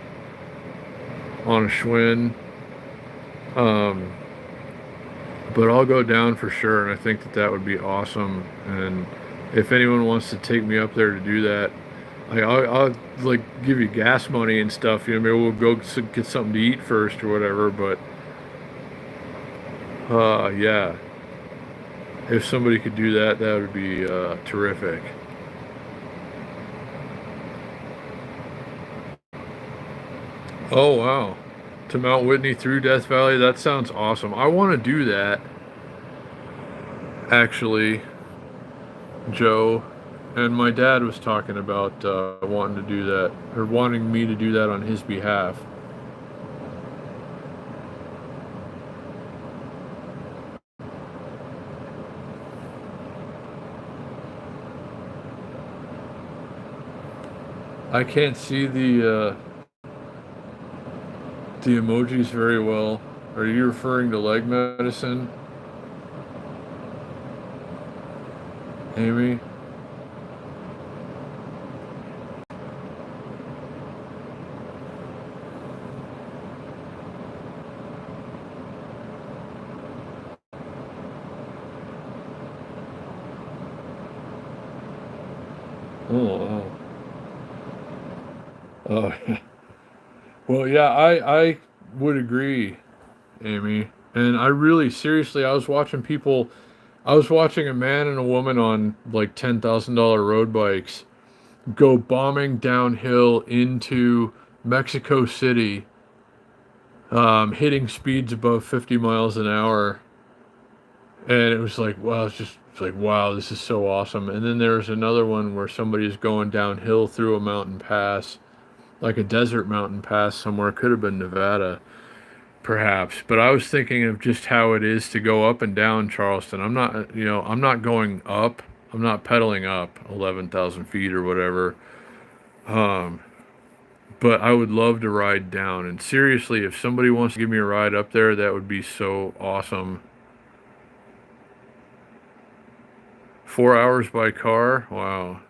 on a Schwinn, um, but I'll go down for sure. And I think that would be awesome. And if anyone wants to take me up there to do that, I'll like give you gas money and stuff. Maybe we'll go get something to eat first or whatever. But yeah, if somebody could do that, that would be terrific. Oh wow, to Mount Whitney through Death Valley, that sounds awesome. I want to do that actually, Joe. And my dad was talking about wanting to do that, or wanting me to do that on his behalf. I can't see the emojis very well. Are you referring to leg medicine, Amy? Oh, oh, well, yeah, I would agree, Amy. And I really seriously, I was watching a man and a woman on like $10,000 road bikes go bombing downhill into Mexico City, hitting speeds above 50 miles an hour. And it was like, wow, it's like, wow, this is so awesome. And then there's another one where somebody is going downhill through a mountain pass, like a desert mountain pass somewhere. Could have been Nevada, perhaps. But I was thinking of just how it is to go up and down Charleston. I'm not going up. I'm not pedaling up 11,000 feet or whatever. Um, but I would love to ride down. And seriously, if somebody wants to give me a ride up there, that would be so awesome. 4 hours by car? Wow.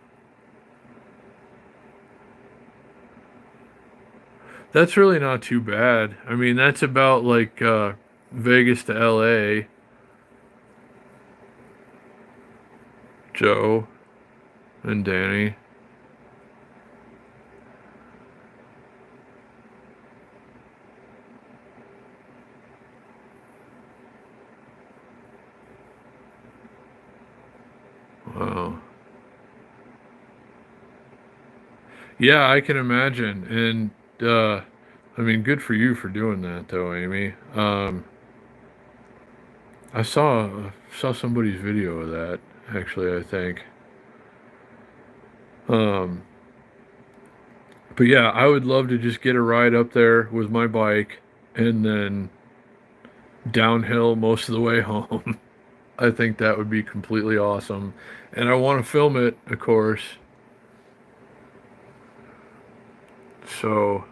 That's really not too bad. I mean, that's about like Vegas to LA, Joe and Danny. Wow. Yeah, I can imagine. And I mean, good for you for doing that though, Amy. I saw somebody's video of that actually, I think. Um, but yeah, I would love to just get a ride up there with my bike and then downhill most of the way home. I think that would be completely awesome. And I want to film it, of course. So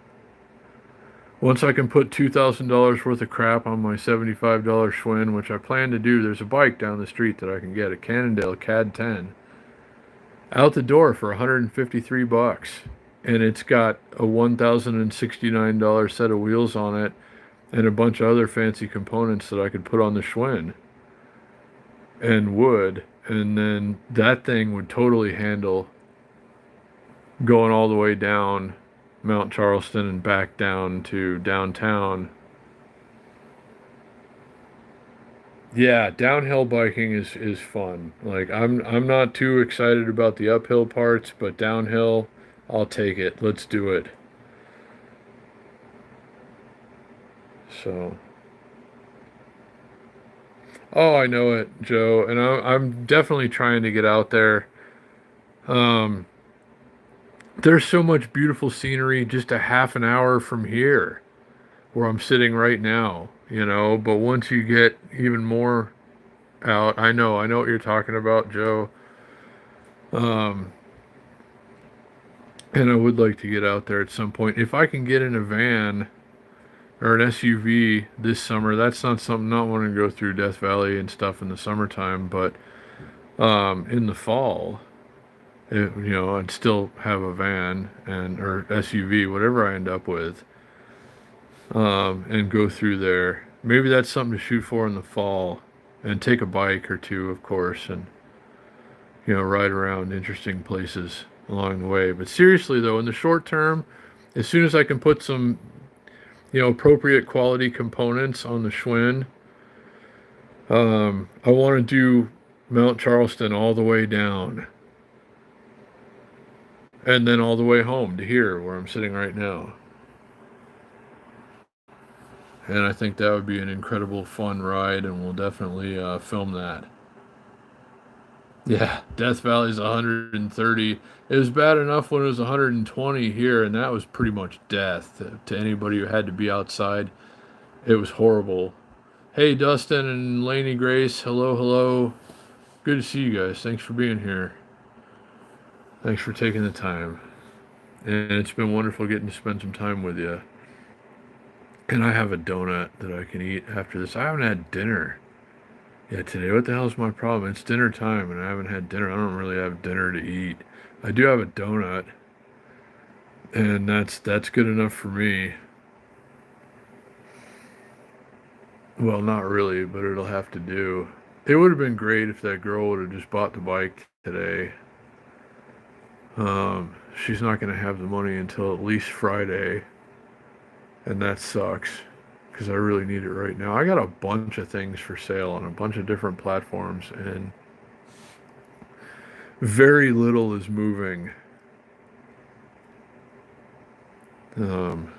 once I can put $2,000 worth of crap on my $75 Schwinn, which I plan to do, there's a bike down the street that I can get, a Cannondale CAD 10, out the door for 153 bucks. And it's got a $1,069 set of wheels on it and a bunch of other fancy components that I could put on the Schwinn and would. And then that thing would totally handle going all the way down Mount Charleston and back down to downtown. Yeah, downhill biking is fun. Like I'm not too excited about the uphill parts, but downhill, I'll take it. Let's do it. So, oh, I know it, Joe, and I'm definitely trying to get out there. Um, there's so much beautiful scenery just a half an hour from here, where I'm sitting right now, you know. But once you get even more out, I know what you're talking about, Joe. Um, and I would like to get out there at some point. If I can get in a van or an SUV this summer, that's not something not wanting to go through Death Valley and stuff in the summertime, but in the fall, you know, I'd still have a van and or SUV, whatever I end up with, and go through there. Maybe that's something to shoot for in the fall, and take a bike or two, of course, and you know, ride around interesting places along the way. But seriously, though, in the short term, as soon as I can put some, you know, appropriate quality components on the Schwinn, I want to do Mount Charleston all the way down, and then all the way home to here where I'm sitting right now. And I think that would be an incredible fun ride, and we'll definitely film that. Yeah, Death Valley's 130. It was bad enough when it was 120 here, and that was pretty much death to anybody who had to be outside. It was horrible. Hey, Dustin and Laney Grace, hello, hello. Good to see you guys. Thanks for being here. Thanks for taking the time. And it's been wonderful getting to spend some time with you. And I have a donut that I can eat after this. I haven't had dinner yet today. What the hell is my problem? It's dinner time and I haven't had dinner. I don't really have dinner to eat. I do have a donut, and that's good enough for me. Well, not really, but it'll have to do. It would have been great if that girl would have just bought the bike today. She's not going to have the money until at least Friday, and that sucks because I really need it right now. I got a bunch of things for sale on a bunch of different platforms, and very little is moving. Um,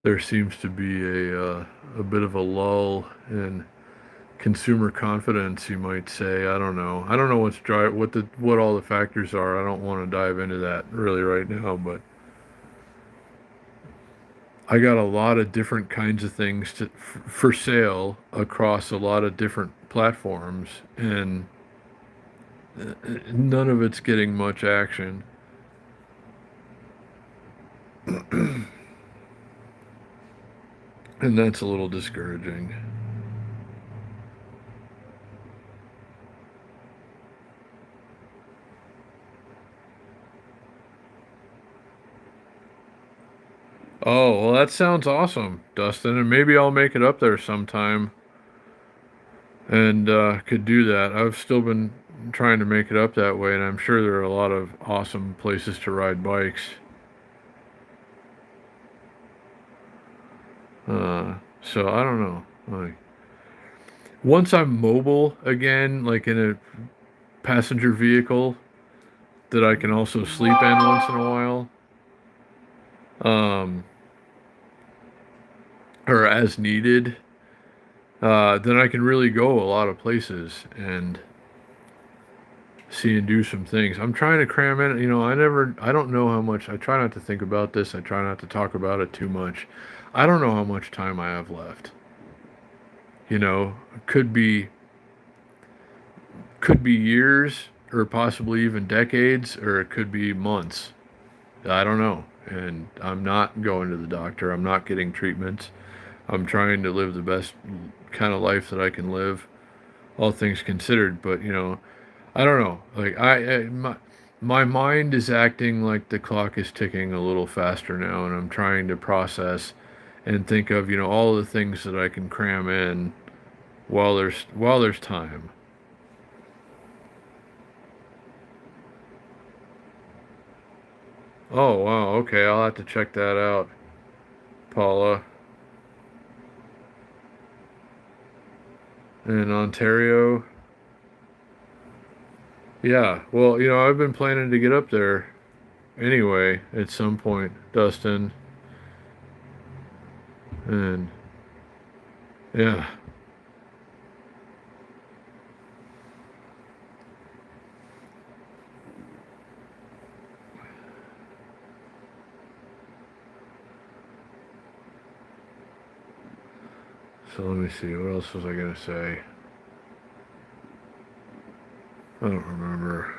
there seems to be a bit of a lull in consumer confidence, you might say. I don't know. I don't know what all the factors are. I don't want to dive into that really right now, but I got a lot of different kinds of things for sale across a lot of different platforms, and none of it's getting much action. And that's a little discouraging. Oh, well, that sounds awesome, Dustin. And maybe I'll make it up there sometime and could do that. I've still been trying to make it up that way, and I'm sure there are a lot of awesome places to ride bikes. So I don't know. Like, once I'm mobile again, like in a passenger vehicle that I can also sleep in once in a while, um, or as needed, then I can really go a lot of places and see and do some things. I'm trying to cram in, I don't know how much, I try not to think about this. I try not to talk about it too much. I don't know how much time I have left. It could be years or possibly even decades, or it could be months. I don't know. And I'm not going to the doctor. I'm not getting treatments. I'm trying to live the best kind of life that I can live, all things considered. But, I don't know. Like my mind is acting like the clock is ticking a little faster now, and I'm trying to process and think of, all the things that I can cram in while there's time. Oh, wow. Okay, I'll have to check that out, Paula. In Ontario. Yeah. Well, I've been planning to get up there anyway at some point, Dustin. And yeah. So let me see. What else was I gonna say? I don't remember.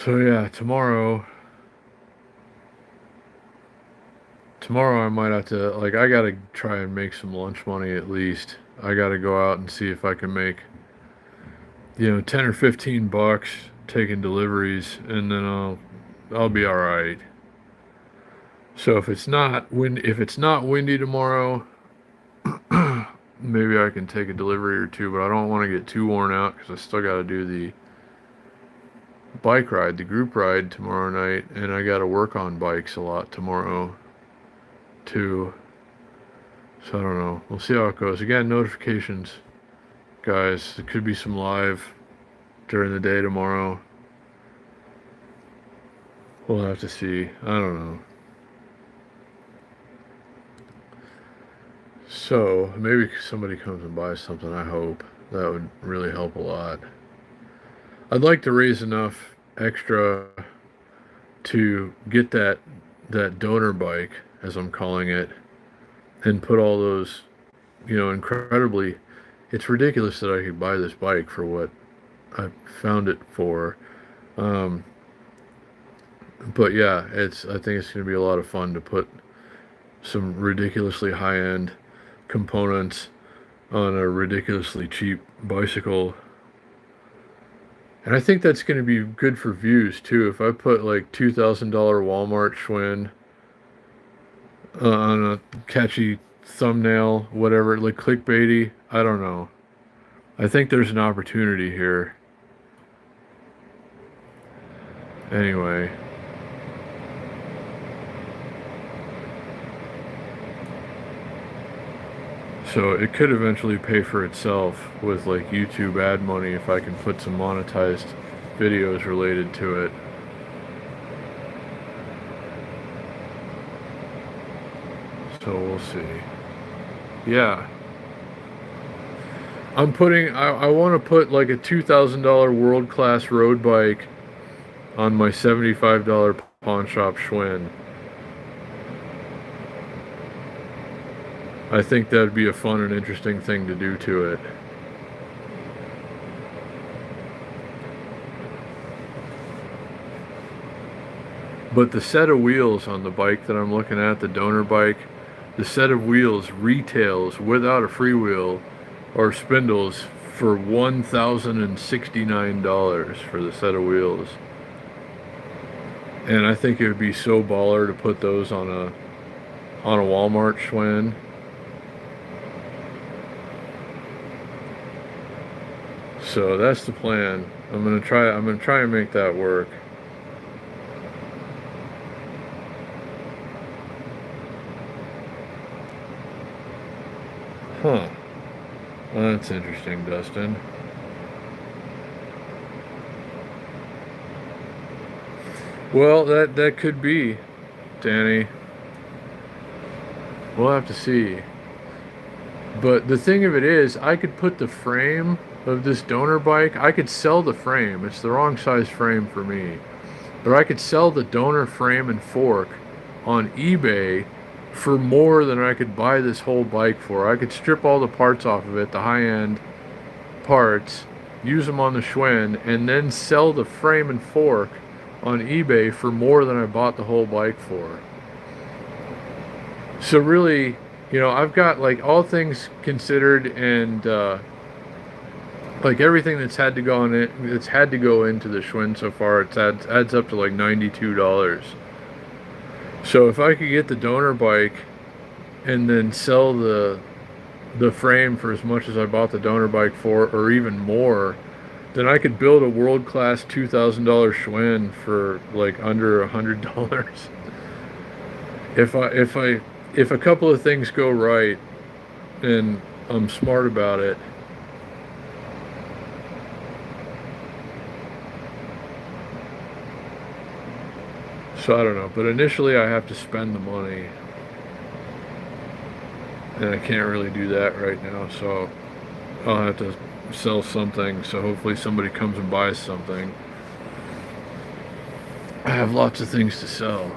So yeah, tomorrow. Tomorrow I might have to, like, I gotta try and make some lunch money at least. I gotta go out and see if I can make, 10 or 15 bucks taking deliveries, and then I'll be all right. So if it's not windy tomorrow, maybe I can take a delivery or two, but I don't want to get too worn out because I still got to do the bike ride, the group ride tomorrow night, and I got to work on bikes a lot tomorrow too. So I don't know. We'll see how it goes. Again, notifications, guys. There could be some live during the day tomorrow. We'll have to see. I don't know. So maybe somebody comes and buys something. I hope that would really help a lot. I'd like to raise enough extra to get that donor bike, as I'm calling it, and put all those, incredibly. It's ridiculous that I could buy this bike for what I found it for. Um, but yeah, I think it's going to be a lot of fun to put some ridiculously high end components on a ridiculously cheap bicycle. And I think that's going to be good for views too. If I put like $2,000 Walmart Schwinn on a catchy thumbnail, whatever, like clickbaity, I don't know. I think there's an opportunity here. Anyway. So it could eventually pay for itself with like YouTube ad money if I can put some monetized videos related to it. So we'll see. Yeah. I want to put like a $2,000 world class road bike on my $75 pawn shop Schwinn. I think that'd be a fun and interesting thing to do to it. But the set of wheels on the bike that I'm looking at, the donor bike, the set of wheels retails without a freewheel or spindles for $1,069 for the set of wheels. And I think it would be so baller to put those on a Walmart Schwinn. So that's the plan. I'm gonna try and make that work. Huh. Well, that's interesting, Dustin. Well, that could be, Danny. We'll have to see. But the thing of it is, I could put the frame of this donor bike, I could sell the frame. It's the wrong size frame for me. But I could sell the donor frame and fork on eBay for more than I could buy this whole bike for. I could strip all the parts off of it, the high-end parts, use them on the Schwinn, and then sell the frame and fork on eBay for more than I bought the whole bike for. So really, I've got like all things considered and like everything that's had to go on it, it's had to go into the Schwinn so far, adds up to like $92. So if I could get the donor bike and then sell the frame for as much as I bought the donor bike for, or even more, then I could build a world-class $2,000 Schwinn for like under $100. If a couple of things go right and I'm smart about it, so I don't know, but initially I have to spend the money, and I can't really do that right now, so I'll have to sell something, so hopefully somebody comes and buys something. I have lots of things to sell.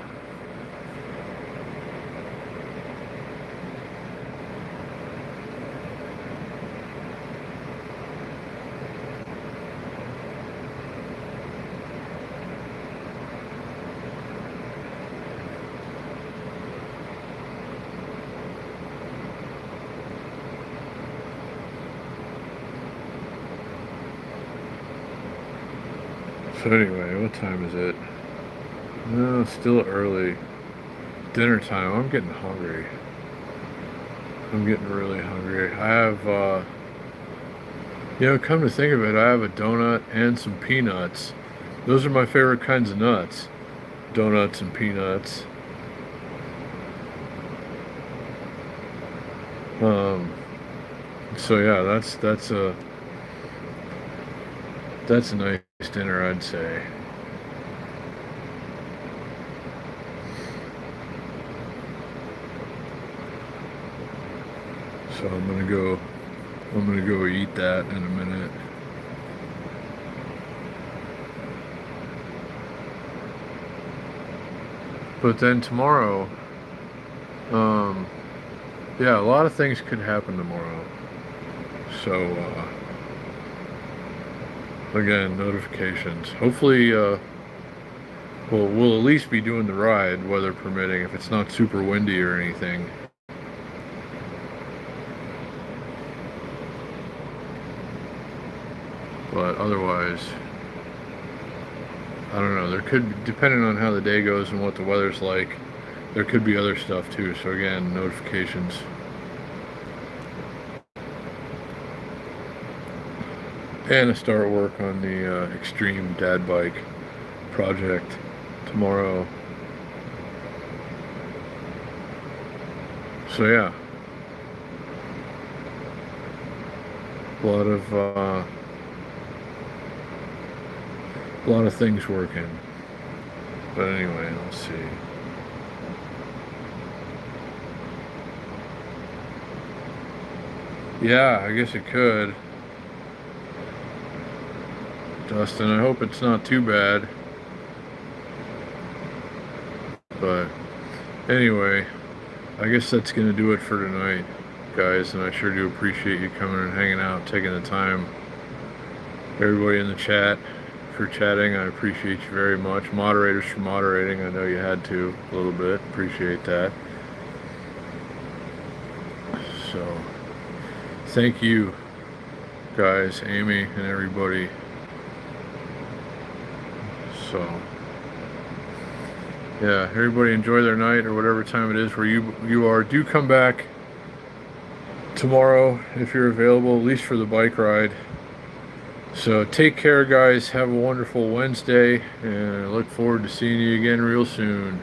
So anyway, what time is it? No, it's still early. Dinner time. I'm getting hungry. I'm getting really hungry. I have, come to think of it, I have a donut and some peanuts. Those are my favorite kinds of nuts. Donuts and peanuts. So yeah, that's a nice dinner, I'd say. So I'm gonna go eat that in a minute. But then tomorrow, yeah, a lot of things could happen tomorrow. So, again, notifications. Hopefully, we'll at least be doing the ride, weather permitting, if it's not super windy or anything. But otherwise, I don't know. There could, depending on how the day goes and what the weather's like, there could be other stuff too. So again, notifications. And I start work on the Extreme Dad Bike project tomorrow. So yeah, a lot of things working. But anyway, let's see. Yeah, I guess it could. Dustin, I hope it's not too bad. But anyway, I guess that's going to do it for tonight, guys. And I sure do appreciate you coming and hanging out, taking the time. Everybody in the chat, for chatting. I appreciate you very much. Moderators for moderating. I know you had to a little bit. Appreciate that. So, thank you, guys, Amy, and everybody. So, yeah, everybody enjoy their night or whatever time it is where you are. Do come back tomorrow if you're available, at least for the bike ride. So take care, guys. Have a wonderful Wednesday, and I look forward to seeing you again real soon.